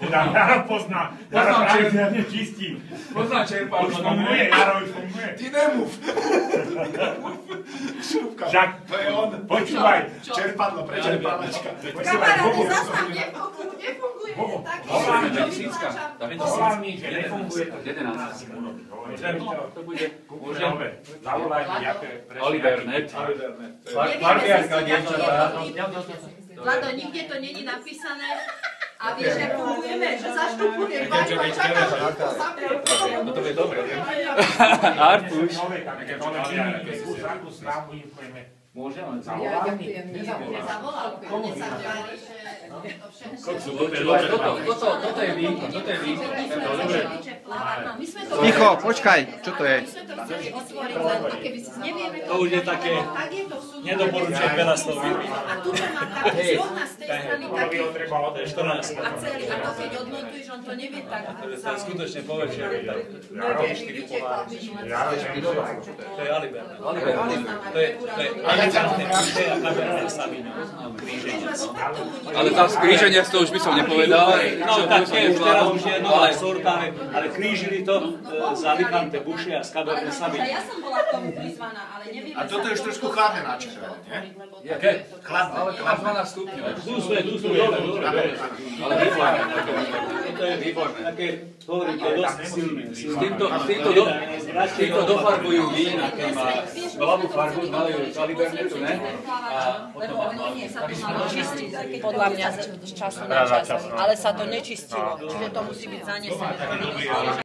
Jaro pozná. Jaro pravidelne čistí. Pozná čerpadlo. Už funguje, Jaro už funguje. Ty nemluv. Šrúbka. Však, to je on. Počúvaj. Čerpadlo, prečerpávačka. Kamaráde, zastав, nefunguje. Hlavný, že nefunguje to 11. To bude Zavolaj mi, Olivernet. Farbiarka, dievčatá. Vlado, nikde to není napísané. A vieš, jak fungujeme, že zaštupuje Vaňu a čakáš, že to samé. No to je dobre. Artuš. Môžem len zavolať? Nezavolal, mne sa tvári, že to všetko. Toto je výkon, Ticho, počkaj, čo to je? My sme to chceli otvoriť, len keby si nevieme to. To už je také, nedoporučujem veľa slov. A tu to má taký zrovna z tej strany taký 14. a celý. A to keď odnotuješ, on to nevie tak. To je skutočne povečer. Nevieš, vyčekal, To je Alibernet. To je elegantné kríže a kamerné samino. Ale tá skríženia z toho už by som nepovedal. No tak nie, už teraz už je nová sorta, ale krížili to z Alicante buše a z kamerné samino. Ja som bola k tomu prizvaná, ale nevieme. A toto je už trošku chladné na červené, nie? Jaké? Chladné. Ale 12 stupňov. Dúsme, dole. Ale výborné. To je výborné. Také, hovorím, to je dosť silné. S týmto dofarbujú vína, keď má hlavú farbu, malujú z Alibernetu, ne? A potom má Podľa mňa z času na čas, ale sa to nečistilo, čiže to musí byť zanesené.